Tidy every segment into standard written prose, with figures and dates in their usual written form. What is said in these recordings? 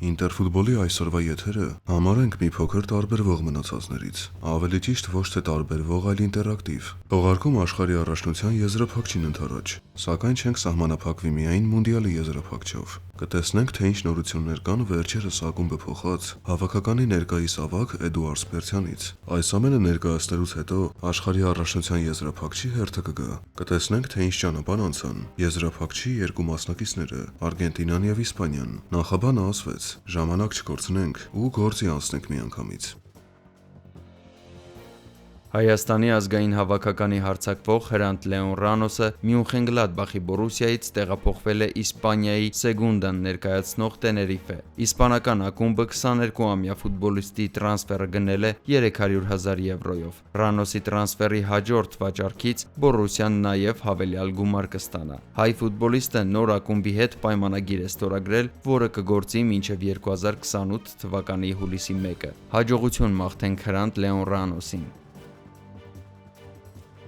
Ինտերֆուտբոլի այսօրվա եթերը համարենք մի փոքր տարբերվող մնացածներից, ավելի ճիշտ ոչ թե տարբերվող, այլ ինտերակտիվ։ Թողարկում աշխարհի առաջնության եզրափակչին ընդառաջ, սակայն չենք սահմանափակվի միայն մունդիալի եզրափակչով։ Կտեսնենք, թե ինչ նորություններ կան վերջերս ակումբը փոխած հավաքականի ներկայիս ավագ Էդուարդ Սպերցյանից։ Այս ամենը ներկայացնելուց հետո աշխարհի առաջնության եզրափակչի հերթը կգա։ Կտեսնենք, թե ինչ ճանապարհ անցան եզրափակչի երկու մասնակիցները՝ Արգենտինան եւ Իսպանիան։ Նախաբանը ասվեց. ժամանակ չկորցնենք ու գործի անցնենք միանգամից։ Հայաստանի ազգային հավաքականի հարձակվող Հրանտ Լեոն Ռանոսը Մյունխեն-Գլադբախի Բորուսիայից տեղափոխվել է Իսպանիայի Սեգունդան ներկայացնող Տեներիֆե։ Իսպանական ակումբը 22-ամյա ֆուտբոլիստի տրանսֆերը գնել է 300,000 եվրոյով։ Ռանոսի տրանսֆերի հաջորդ վաճառքից Բորուսիան նաև հավելյալ գումար կստանա։ Հայ ֆուտբոլիստը նոր ակումբի հետ պայմանագիր է ստորագրել, որը կգործի մինչև 2028 թվականի հուլիսի 1-ը։ Հաջողություն մաղթենք Հրանտ Լեոն Ռանոսին։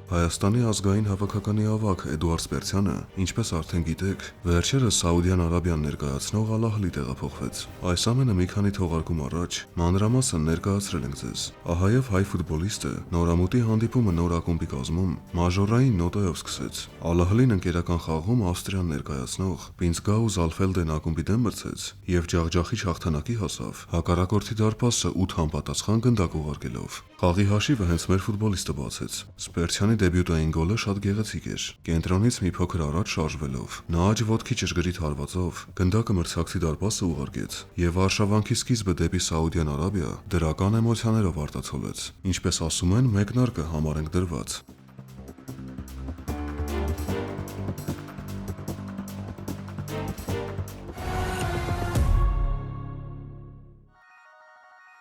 Հայաստանի ազգային հավաքականի ավագ Էդուարդ Սպերցյանը, ինչպես արդեն գիտեք, վերջերս Սաուդյան Արաբիան ներկայացնող Ալ-Ահլի տեղափոխվեց։ Այս ամենը մի քանի թողարկում առաջ մանրամասն ներկայացրել ենք ձեզ։ Ահայև հայ ֆուտբոլիստը նորամուտի հանդիպումը նոր ակումբի կազմում մաժորային նոտայով սկսեց։ Ալ-Ահլին ընկերական խաղում Ավստրիան ներկայացնող Պինսգաու Զալֆելդեն ակումբի դեմ մրցեց եւ ջախջախիչ հաղթանակի հասավ, հակառակորդի դարպասը 8 համապատասխան գնդակ ուղարկելով։ Խաղի հաշիվը հենց մեր ֆուտբոլիստը բացեց։ Սպերցյանի դեբյուտային գոլը շատ գեղեցիկ էր, կենտրոնից մի փոքր առաջ շարժվելով։ Նա աջ ոտքի ճշգրիտ հարվածով գնդակը մրցակցի դարպասը ուղարկեց եւ արշավանքի սկիզբը դեպի Սաուդյան Արաբիա դրական էմոցիաներով արտացոլեց։ Ինչպես ասում են, մեկնարկը համարենք դրված։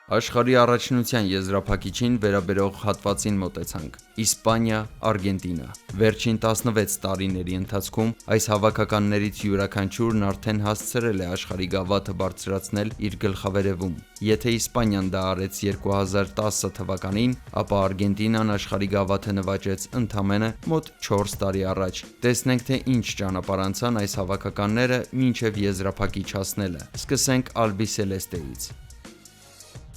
Աշխարհի առաջնության եզրափակիչին վերաբերող հատվածին մոտեցանք։ Իսպանիա, Արգենտինա։ Վերջին 16 տարիների ընթացքում այս հավաքականներից յուրաքանչյուրն արդեն հասցրել է աշխարհի գավաթը բարձրացնել իր գլխավերևում։ Եթե Իսպանիան դա արեց 2010 թվականին, ապա Արգենտինան աշխարհի գավաթը նվաճեց ընդամենը մոտ 4 տարի առաջ։ Տեսնենք, թե ինչ ճանապարհ անցան այս հավաքականները մինչև եզրափակիչ հասնելը։ Սկսենք Ալբիսելեստեից։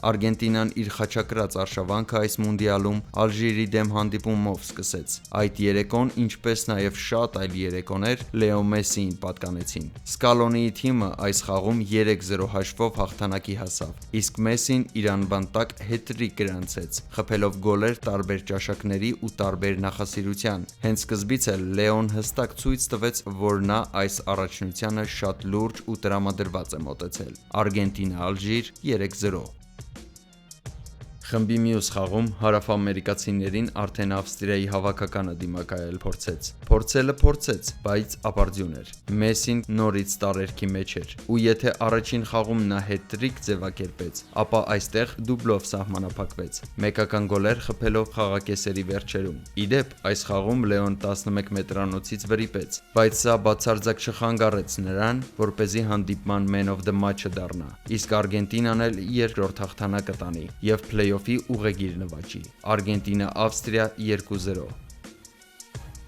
Արգենտինան իր խաչակրած արշավանքը այս մունդիալում Ալժիրի դեմ հանդիպումով սկսեց։ Այդ երեկոն, ինչպես նաև շատ այլ երեկոներ, Լեո Մեսսիին պատկանեցին։ Սկալոնիի թիմը այս խաղում 3-0 հաշվով հաղթանակի հասավ, իսկ Մեսսին իր անվան տակ հետ-տրիկ գրանցեց, խփելով գոլեր տարբեր ճաշակների ու տարբեր նախասիրության։ Հենց սկզբից էլ Լեոն հստակ ցույց տվեց, որ նա այս առաջնությանը շատ լուրջ ու տրամադրված է մոտեցել։ Արգենտինա-Ալժիր 3-0։ Խմբի մյուս խաղում հարավամերիկացիներին արդեն Ավստրիայի հավաքականը դիմակայել փորձեց։ Փորձեց, բայց ապարդյուն էր։ Մեսսին նորից տարերքի մեջ էր, ու եթե առաջին խաղում նա հետ-տրիկ ձևակերպեց, ապա այստեղ դուբլով սահմանափակվեց, մեկական գոլեր խփելով խաղակեսերի վերջերում։ Ի դեպ, այս խաղում Լեոն 11 մետրանոցից վրիպեց, բայց սա բացարձակ չխանգարեց նրան, որպեսզի հանդիպման man of the match-ը դառնա, իսկ Արգենտինան էլ երկրորդ հաղթանակը տանի եւ փլեյօֆի ուղեգիր նվաճի։ Արգենտինա-Ավստրիա 2-0։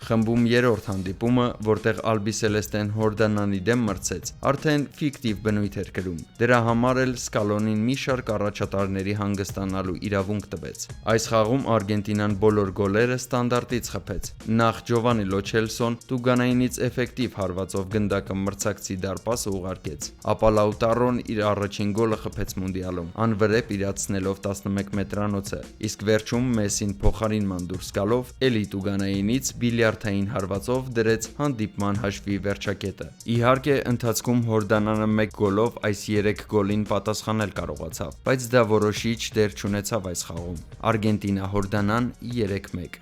Խմբում երրորդ հանդիպումը, որտեղ Ալբիսելեստեն Հորդանանի դեմ մրցեց, արդեն ֆիկտիվ բնույթ էր կրում։ Դրա համար էլ Սկալոնին մի շարք առաջատարների հանգստանալու իրավունք տվեց։ Այս խաղում Արգենտինան բոլոր գոլերը ստանդարտից խփեց։ Նախ Ջովանի Լո Չելսոն Տուգանայինից էֆեկտիվ հարվածով գնդակը մրցակցի դարպասը ուղարկեց, ապա Լաուտարոն իր առաջին գոլը խփեց մունդիալում, անվրեպ իրացնելով 11 մետրանոցը, իսկ վերջում Մեսսին փոխարինման դուրս գալով էլի Տուգանայինից բիլիարդային հարվածով դրեց հանդիպման հաշվի վերջակետը։ Իհարկե, ընթացքում Հորդանանը 1 գոլով այս 3 գոլին պատասխանել կարողացավ, բայց դա որոշիչ դեր չունեցավ այս խաղում։ Արգենտինա-Հորդանան 3-1։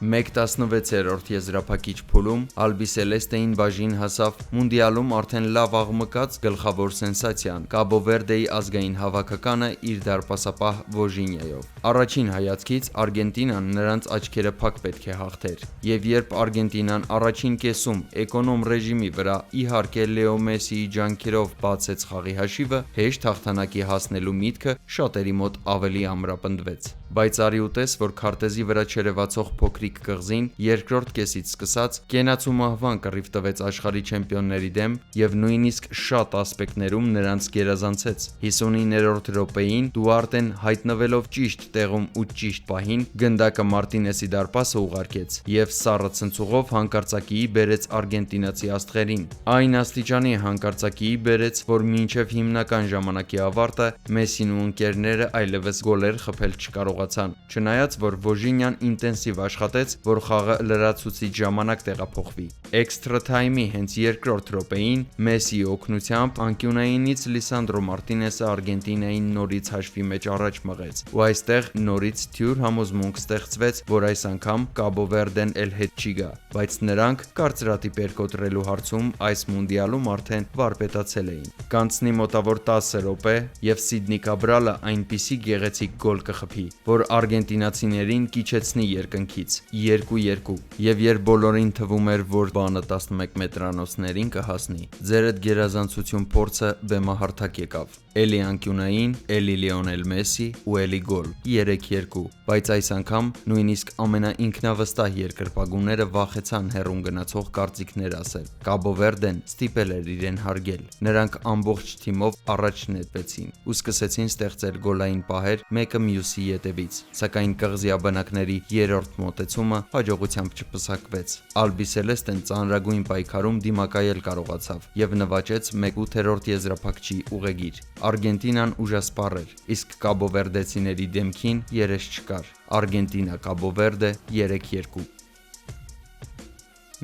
1/16 եզրափակիչ փուլում Ալբիսելեստեին բաժին հասավ մունդիալում արդեն լավ աղմկած գլխավոր սենսացիան Կաբո Վերդեի ազգային հավաքականը իր դարպասապահ Վոժինյայով։ Առաջին հայացքից Արգենտինան նրանց աչքերը փակ պետք է հաղթեր, եւ երբ Արգենտինան առաջին կեսում էկոնոմ ռեժիմի վրա իհարկե Լեո Մեսսիի ջանքերով բացեց խաղի հաշիվը, հեշտ հաղթանակի հասնելու միտքը շատերի մոտ ավելի ամրապնդվեց։ Բայց արի ուտես, որ քարտեզի վրա չերևացող փոքրիկ Ատլանտիկ կղզին երկրորդ կեսից սկսած կենաց ու մահվան կռիվ տվեց աշխարհի չեմպիոնների դեմ եւ նույնիսկ շատ ասպեկտներում նրանց գերազանցեց։ 59-րդ րոպեին Դուարտեն հայտնվելով ճիշտ տեղում ու ճիշտ պահին գնդակը Մարտինեսի դարպասը ուղարկեց եւ սառը ցնցուղով հանկարծակիի բերեց արգենտինացի աստղերին։ Այն աստիճանի հանկարծակիի բերեց, որ մինչև հիմնական ժամանակի ավարտը Մեսին ու ընկերները այլևս գոլեր խփել չկարողացան, չնայած որ Վոժինյան ինտենսիվ աշխատեց, որ խաղը լրացուցիչ ժամանակ տեղափոխվի։ Էքստրա թայմի հենց երկրորդ րոպեին Մեսիի օգնությամբ անկյունայինից Լիսանդրո Մարտինեսը Արգենտինային նորից հաշվի մեջ առաջ մղեց, ու այստեղ նորից թյուր համոզմունք ստեղծվեց, որ այս անգամ Կաբո Վերդեն էլ հետ չի գա, բայց նրանք կարծրատիպ երկոտրելու հարցում այս մունդիալում արդեն վարպետացել էին։ Կանցնի մոտավոր 10 րոպե եւ Սիդնի Կաբրալը այնպիսի գեղեցիկ գոլ կխփի, որ արգենտինացիներին կիչեցնի երկնքից 2-2, եւ երբ բոլորին թվում էր, որ բանը 11 մետրանոցներին կհասնի, ձերդ գերազանցություն փորձը բեմահարթակ եկավ։ Էլի անկյունային, էլի Լիոնել Մեսի ու էլի գոլ 3-2, բայց այս անգամ նույնիսկ ամենաինքնավստահ երկրպագուները վախեցան հեռուն գնացող կարծիքներ ասել։ Կաբո Վերդեն ստիպել էր իրեն հարգել։ Նրանք ամբողջ թիմով առաջ նետվեցին ու սկսեցին ստեղծել գոլային պահեր մեկը մյուսի ետևից, սակայն կղզիաբնակների երրորդ մոտեցումը հաջողությամբ չպսակվեց։ Ալբիսելեստեն ծանրագույն պայքարում դիմակայել կարողացավ եւ նվաճեց 1/8 եզրափակչի ուղեգիր։ Արգենտինան ուժասպառ էր, իսկ Կաբո Վերդեցիների դեմքին երես չկար։ Արգենտինա Կաբո Վերդե 3-2։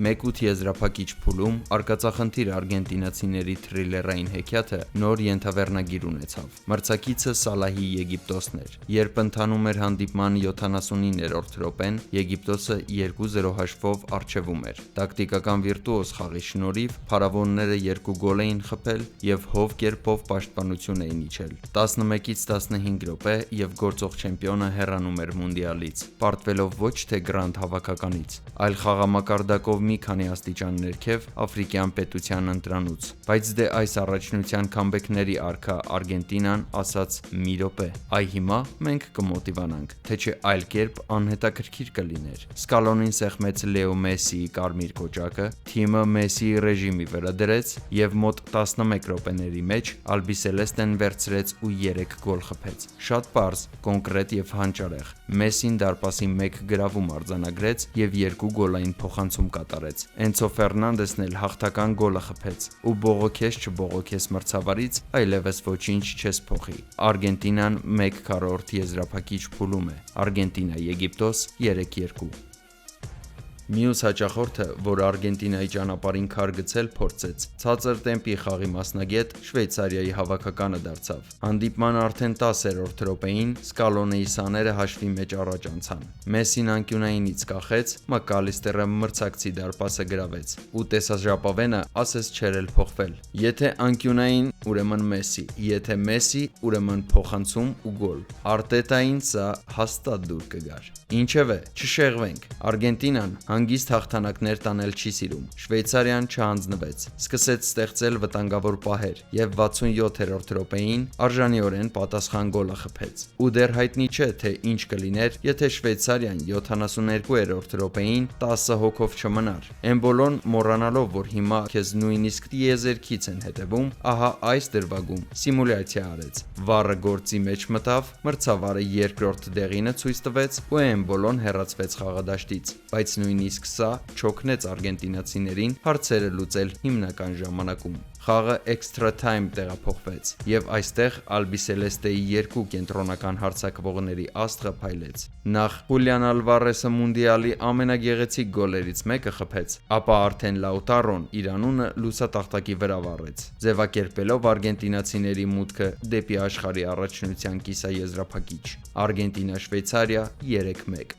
1/8 եզրափակիչ փուլում արկածախնդիր արգենտինացիների թրիլերային հեքիաթը նոր ենթավեռնագիր ունեցավ։ Մրցակիցը Սալահի Եգիպտոսն էր։ Երբ ընթանում էր հանդիպման 79-րդ րոպեն, Եգիպտոսը 2-0 հաշվով առջևում էր։ Տակտիկական վիրտուոզ խաղի շնորհիվ փարավոնները 2 գոլ էին խփել եւ հով կերպով պաշտպանություն էին իջել։ 11-ից 15 րոպե եւ գործող չեմպիոնը հեռանում էր մունդիալից, պարտվելով ոչ թե գրանդ հավաքականից, այլ խաղամակարդակով մի քանի աստիճան ներքև Աֆրիկյան պետության ընտրանուց, բայց դե այս առաջնության քամբեքների արքա Արգենտինան ասաց՝ մի րոպե, այ հիմա մենք կմոտիվանանք, թե չէ այլ կերպ անհետաքրքիր կլիներ։ Սկալոնին սեղմեց Լեո Մեսիի կարմիր կոճակը, թիմը Մեսիի ռեժիմի վրա դրեց եւ մոտ 11 րոպեների մեջ Ալբիսելեստեն վերցրեց ու 3 գոլ խփեց։ Շատ պարզ, կոնկրետ եւ հանճարեղ։ Մեսին դարպասի 1 գրավում արձանագրեց եւ 2 գոլային փոխանցում կատարեց։ Էնցո Ֆերնանդեսն էլ հաղթական գոլը խփեց ու բողոքես չբողոքես մրցավարից այլևս ոչինչ չես փոխի։ Արգենտինան 1/4 եզրափակիչ փուլում է։ Արգենտինա Եգիպտոս 3-2։ Մյուս հաճախորդը, որ Արգենտինայի ճանապարհին քար գցել փորձեց, ցածր տեմպի խաղի մասնագետ Շվեյցարիայի հավաքականը դարձավ։ Հանդիպման արդեն 10-րդ րոպեին Սկալոնեի սաները հաշվի մեջ առաջ անցան։ Մեսին անկյունայինից կախեց, Մակալիստերը մրցակցի դարպասը գրավեց, ու տեսաժապավենը ասես չէր էլ փոխվել։ Եթե անկյունային, ուրեմն Մեսի, եթե Մեսի, ուրեմն փոխանցում ու գոլ։ Արտետային սա հաստատ դուր կգար։ Ինչևէ, չշեղվենք։ Արգենտինան հանգիստ հաղթանակներ տանել չի սիրում։ Շվեյցարիան չհանձնվեց, սկսեց ստեղծել վտանգավոր պահեր եւ 67-րդ րոպեին արժանիորեն պատասխան գոլը խփեց։ Ու դեռ հայտնի չէ, թե ինչ կլիներ, եթե Շվեյցարիան 72-րդ րոպեին 10 հոգով չմնար։ Էմբոլոն մոռանալով, որ հիմա քեզ նույնիսկ տիեզերքից են հետևում, ահա այս դրվագում սիմուլյացիա արեց։ Վառը գործի մեջ մտավ, մրցավարը երկրորդ դեղինը ցույց տվեց ու Էմբոլոն հեռացվեց խաղադաշտից, բայց նույնիսկ սա չօգնեց արգենտինացիներին հարցերը լուծել հիմնական ժամանակում։ Խաղը extra time տեղափոխվեց եւ այստեղ Ալբիսելեստեի 2 կենտրոնական հարձակվողների աստղը փայլեց։ Նախ Խուլիան Ալվարեսը մունդիալի ամենագեղեցիկ գոլերից մեկը խփեց, ապա արդեն Լաուտարոն իր անունը լուսատախտակի վրա վառեց, ձևակերպելով արգենտինացիների մուտքը դեպի աշխարհի առաջնության կիսաեզրափակիչ։ Արգենտինա-Շվեյցարիա 3-1։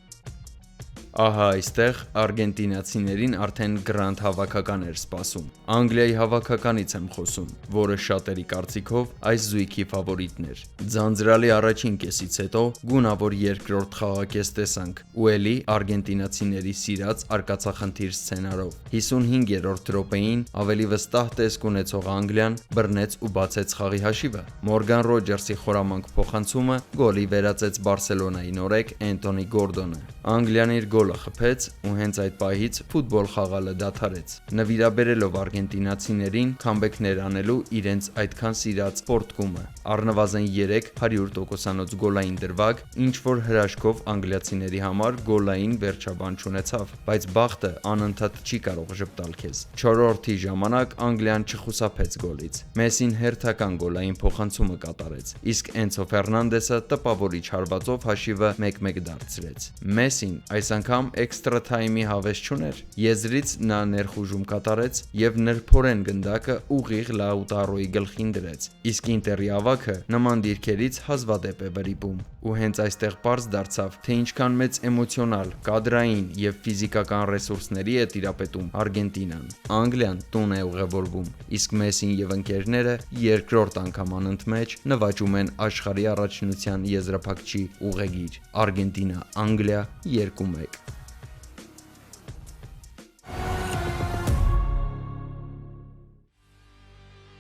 Ահա այստեղ արգենտինացիներին արդեն գրանդ հավաքական էր սպասում։ Անգլիայի հավաքականից եմ խոսում, որը շատերի կարծիքով այս զույգի ֆավորիտն էր։ Ձանձրալի առաջին կեսից հետո գունավոր երկրորդ խաղակես տեսանք ու էլի արգենտինացիների սիրած արկածախնդիր սցենարով։ 55-րդ րոպեին ավելի վստահ տեսք ունեցող Անգլիան բռնեց ու բացեց խաղի հաշիվը։ Մորգան Ռոջերսի խորամանկ փոխանցումը գոլի վերածեց Բարսելոնայի նորեկ Էնթոնի Գորդոնը։ Անգլիան իր գոլը խփեց ու հենց այդ պահից ֆուտբոլ խաղալը դադարեց։ Նվիրաբերելով արգենտինացիներին քամբեքներ անելու իրենց այդքան սիրած Պորտկումը, առնվազն 3 100%-անոց գոլային դրվագ, ինչ որ հրաշքով անգլիացիների համար գոլային վերջաբան չունեցավ, բայց բախտը անընդհատ չի կարող ժպտալ քեզ։ 4-րդի ժամանակ Անգլիան չխուսափեց գոլից։ Մեսին հերթական գոլային փոխանցումը կատարեց, իսկ Էնցո Ֆերնանդեսը տպավորիչ հարվածով հաշիվը 1-1 դարձրեց։ Մեսին այս անգամ էքստրա թայմի հավես չուներ։ Եզրից նա ներխուժում կատարեց եւ նրբորեն գնդակը ուղիղ Լաուտարոյի գլխին դրեց, իսկ Ինտերի ավագը նման դիրքերից հազվադեպ է վրիպում։ Ու հենց այստեղ պարզ դարձավ, թե ինչքան մեծ էմոցիոնալ, կադրային եւ ֆիզիկական ռեսուրսների է տիրապետում Արգենտինան։ Անգլիան տուն է ուղևորվում, իսկ Մեսին եւ ընկերները երկրորդ անգամ անընդմեջ նվաճում են աշխարհի առաջնության եզրափակչի ուղեգիր։ Արգենտինա-Անգլիա 2-1։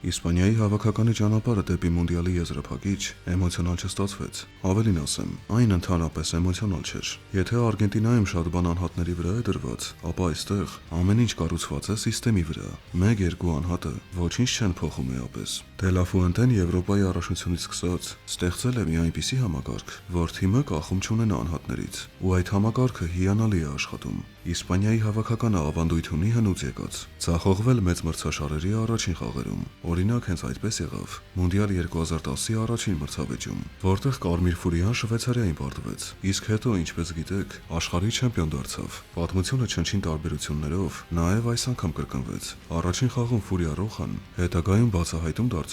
Իսպանիայի հավաքականի ճանապարհը դեպի մունդիալի եզրափակիչ էմոցիոնալ չստացվեց։ Ավելին ասեմ, այն ընդհանրապես էմոցիոնալ չէր։ Եթե Արգենտինայում շատ բան անհատների վրա է դրված, ապա այստեղ ամեն ինչ կառուցված է սիստեմի վրա։ 1-2 անհատը ոչինչ չեն փոխում էապես։ Դե Լա Ֆուենտեն Եվրոպայի առաջնությունից սկսած ստեղծել է մի այնպիսի համակարգ, որ թիմը կախում չունենա անհատներից, ու այդ համակարգը հիանալի է աշխատում։ Իսպանիայի հավաքականը ավանդույթ ունի հնուց եկած ցախողվել մեծ մրցաշարերի առաջին խաղերում։ Օրինակ հենց այդպես եղավ Մունդիալ 2010-ի առաջին մրցավեճում, որտեղ Կարմիր Ֆուրիան Շվեյցարիային պարտվեց, իսկ հետո, ինչպես գիտեք, աշխարհի չեմպիոն դարձավ։ Պատմությունը չնչին տարբերություններով նաև այս անգամ կրկնվեց։ Առաջին խաղում Ֆուրիա Ռոխան հետագայում բացահայտում դարձած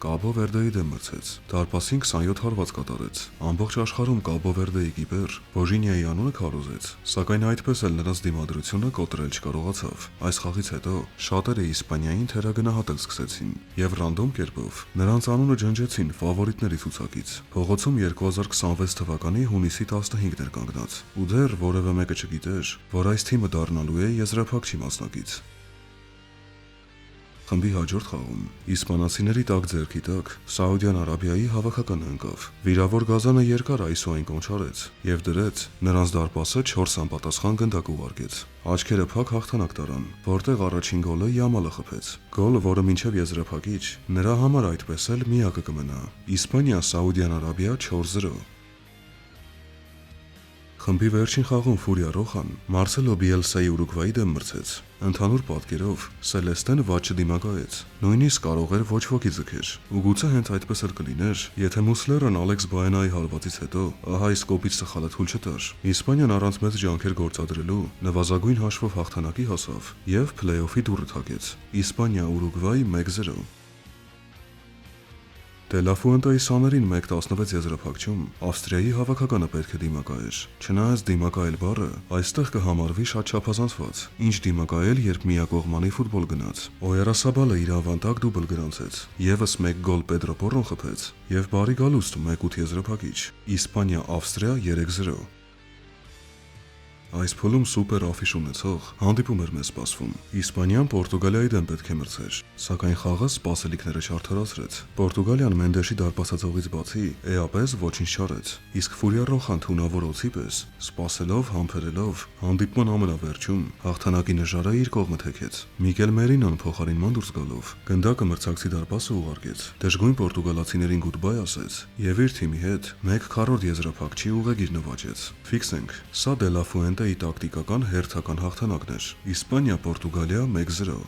Կաբո Վերդեի դեմ մրցեց։ Դարպասին 27 հարված կատարեց։ Ամբողջ աշխարհում Կաբո Վերդեի կիպեր Բոժինիայի անունը քարոզեց, սակայն այդպես էլ նրանց դիմադրությունը կոտրել չկարողացավ։ Այս խաղից հետո շատերը Իսպանիային թերագնահատել սկսեցին եւ ռանդոմ կերպով նրանց անունը ջնջեցին ֆավորիտների ցուցակից։ Փողոցում 2026 թվականի հունիսի 15-ն էր կանգնած, ու դեռ որևէ մեկը չգիտեր, որ այս թիմը դառնալու է եզրափակչի մասնակից։ Խմբի հաջորդ խաղում իսպանացիների տակ ձեռքի տակ Սաուդյան Արաբիայի հավաքականը ընկավ։ Վիրավոր Գազանը երկար այսուայն կոնչարեց եւ դրեց նրանց դարպասը 4 անպատասխան գնդակ ուղարկեց։ Աչքերը փակ հաղթանակ տարան, որտեղ առաջին գոլը Յամալը խփեց։ Գոլը, որը մինչև եզրափակիչ նրա համար այդպես էլ միակը կմնա։ Իսպանիա Սաուդյան Արաբիա 4-0։ Խմբի վերջին խաղում Ֆուրիա Ռոխան Մարսելո Բիելսայի Ուրուգվայի դեմ մրցեց։ Ընդհանուր պատկերով Սելեստեն վատ չդիմակայեց, նույնիսկ կարող էր ոչ ոքի ձգեր։ Ու գուցե հենց այդպես էլ կլիներ, եթե Մուսլերն Ալեքս Բայենայի հարվածից հետո ահա այս կոպիտ սխալը թույլ չտար։ Իսպանիան առանց մեծ ջանքեր գործադրելու նվազագույն հաշվով հաղթանակի հասավ եւ փլեյօֆի դուռը թակեց։ Իսպանիա Ուրուգվայ 1-0։ Դե Լա Ֆուենտեի սաներին 1-16 եզրափակչում Ավստրիայի հավաքականը պետք է դիմակայեր։ Չնայած դիմակայել բառը այստեղ կհամարվի շատ չափազանցված, ինչ դիմակայել, երբ միակողմանի ֆուտբոլ գնաց։ Օյարասաբալը իր ավանդակ դուբլ գրանցեց, եւս 1 գոլ Պեդրո Պորոն խփեց եւ բարի գալուստ 1-8 եզրափակիչ։ Իսպանիա Ավստրիա 3-0։ Այս փուլում սուպեր աֆիշ ունեցող հանդիպում էր մեզ սպասվում։ Իսպանիան Պորտուգալիայի դեմ պետք է մրցեր, սակայն խաղը սպասելիքները չարդարացրեց։ Պորտուգալիան Մենդեշի դարպասածողից բացի էապես ոչինչ չարեց, իսկ Ֆուրիա Ռոխան թունավոր օծի պես, սպասելով, համբերելով, հանդիպման ամենավերջում հաղթանակի նժարը իր կողմը թեքեց։ Միկել Մերինոն փոխարինման դուրս գալով գնդակը մրցակցի դարպասը ուղարկեց, դժգույն պորտուգալացիներին գուդբայ ասեց եւ իր թիմի հետ 1/4 եզրափակչի ուղեգիր նվաճեց։ Ֆիքսենք, սա Դե Լա Ֆուենտեի տակտիկական հերթական հաղթանակն էր։ Իսպանիա Պորտուգալիա 1-0։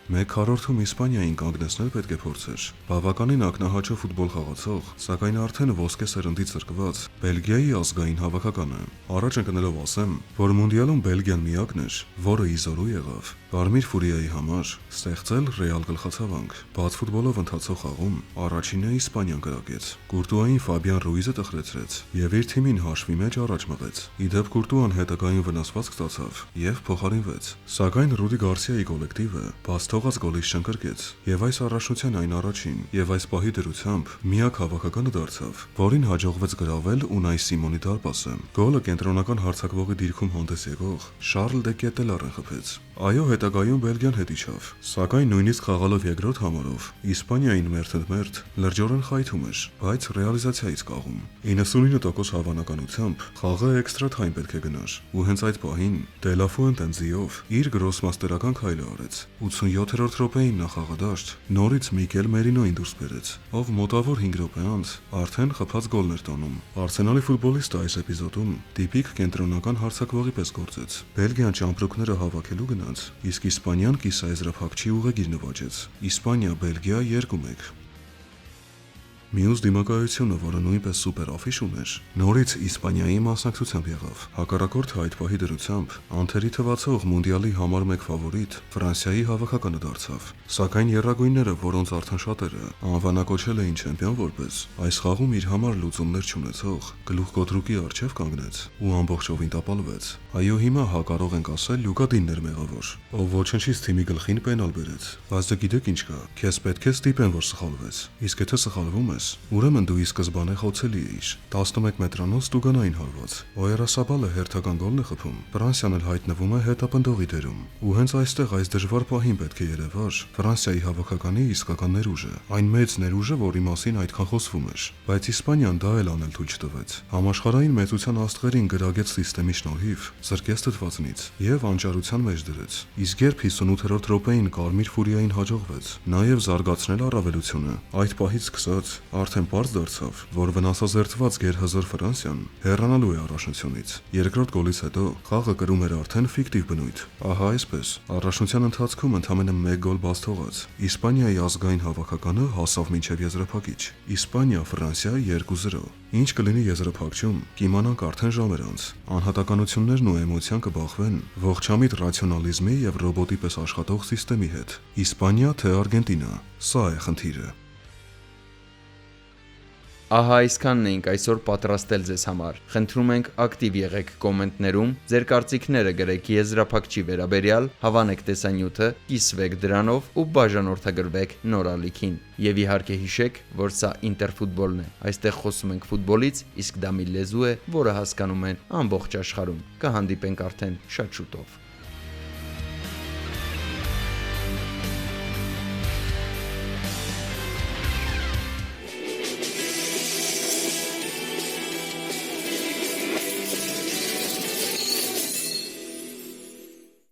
1/4-ում Իսպանիային կանգնեցնել պետք է փորձեր։ Բավականին ակնահաճո ֆուտբոլ խաղացող, սակայն արդեն ոսկե սերնդի ծրկված Բելգիայի ազգային հավաքականը։ Առաջ ընկնելով ասեմ, որ մունդիալում Բելգիան միակն էր, որը իզորու եղավ։ Կարմիր Ֆուրիայի համար ստեղծել ռեալ գլխացավանք։ Բաց ֆուտբոլով ընթացող խաղում առաջինը Իսպանիան կրակեց։ Կուրտուային Ֆաբիան Ռուիզը տխրեցրեց եւ իր թիմին հաշվի մեջ առաջ մղեց։ Իդեպ Կուրտուան հետագայում վնասվածք ստացավ եւ փոխարինվեց։ Սակայն Ռուդի Գարսիայի կոլեկտիվը բաց թողած գոլից շնկրկեց եւ այս առաջնության այն առաջին եւ այս պահի դրությամբ միակ հավաքականը դարձավ, որին հաջողվեց գրավել Ունայ Սիմոնի դարպասը։ Գոլը կենտրոնական հարձակվողի դիրքում հանդես եկող Շարլ դե Կետելարը խփեց։ Այո, հետագայում Բելգիան հետ իջավ, սակայն նույնիսկ խաղալով երկրորդ համարով Իսպանիային մերթ լրջորեն խայթում էր, բայց ռեալիզացիայից կաղում։ 99% հավանականությամբ խաղը էքստրա թայմ պետք է գնար, ու հենց այդ պահին Դե Լա Ֆուենտենզիով իր գրոսմաստերական քայլը արեց։ 87-րդ րոպեին նախաղադաշտ նորից Միկել Մերինոին դուրս բերեց, ով մոտավոր 5 րոպե անց արդեն խփած գոլն էր տանում։ Արսենալի ֆուտբոլիստը այս էպիզոդում տիպիկ կենտրոնական հարձակվողի պես գործեց։ Բելգիան ճամպրուկները հավաքելու գնաց, իսկ Իսպանիան կիսաեզրափակչի ուղեգիր նվաճեց։ Իսպանիա-Բելգիա 2-1։ Մյուս դիմակայությունը, որը նույնպես սուպեր աֆիշ ուներ, նորից Իսպանիայի մասնակցությամբ եղավ։ Հակառակորդը այդ պահի դրությամբ անթերի թվացող մունդիալի համար 1 ֆավորիտ Ֆրանսիայի հավաքականը դարձավ։ Սակայն եռագույնները, որոնց արդեն շատերը անվանակոչել էին չեմպիոն որպես, այս խաղում իր համար լուծումներ չունեցող գլուխգոտրուկի առջև կանգնեց ու ամբողջովին տապալվեց։ Այո, հիմա հա կարող ենք ասել Լուկա Դինն էր մեղավոր, ով ոչնչից թիմի գլխին պենալ բերեց։ Բայց դե գիտեք ինչ կա, քեզ պետք է ստիպեն, որ սխալվես։ Իսկ եթե սխալվում ես, ուրեմն դու ի սկզբանե խոցելի էիր։ 11 մետրանոց տուգանային հարված։ Օերասաբալը հերթական գոլն է խփում։ Ֆրանսիան էլ հայտնվում է հետապնդողի դերում։ Ու հենց այստեղ այս դժվար պահին պետք է երևար Ֆրանսիայի հավաքականի իսկական ներուժը, այն մեծ ներուժը, որի մասին այդքան խոսվում էր։ Բայց Իսպանիան դա էլ անել թույլ չտվեց։ Համաշխարհային մեծության աստղերին գրագետ սիստեմի շնորհիվ զրկեց դրվածնից եւ անճարության մեջ դրեց։ Իսկ երբ 58-րդ րոպեին Կարմիր Ֆուրիային հաջողվեց նաեւ զարգացնել առավելությունը, այդ պահից սկսած արդեն պարզ դարձավ, որ վնասազերծված գերհզոր Ֆրանսիան հեռանալու է առաջնությունից։ Երկրորդ գոլից հետո խաղը կրում էր արդեն ֆիկտիվ բնույթ։ Ահա այսպես, առաջնության ընթացքում ընդամենը 1 գոլ բաց թողած Իսպանիայի ազգային հավաքականը հասավ մինչև եզրափակիչ։ Իսպանիա-Ֆրանսիա 2-0։ Ինչ կլինի եզրափակչում, կիմանանք արդեն ժամեր անց։ Անհատականություններն ու էմոցիան կբախվեն ողջամիտ ռացիոնալիզմի եւ ռոբոտի պես աշխատող սիստեմի հետ։ Իսպանիա թե Արգենտինա, սա է խնդիրը։ Ահա այսքանն էինք այսօր պատրաստել ձեզ համար։ Խնդրում ենք ակտիվ եղեք կոմենտներում, ձեր կարծիքները գրեք եզրափակչի վերաբերյալ, հավանեք տեսանյութը, կիսվեք դրանով ու բաժանորդագրվեք նոր ալիքին։ Եվ իհարկե հիշեք, որ սա Ինտերֆուտբոլն է։ Այստեղ խոսում ենք ֆուտբոլից, իսկ դա մի լեզու է, որը հասկանում են ամբողջ աշխարհում։ Կհանդիպենք արդեն շատ շուտով։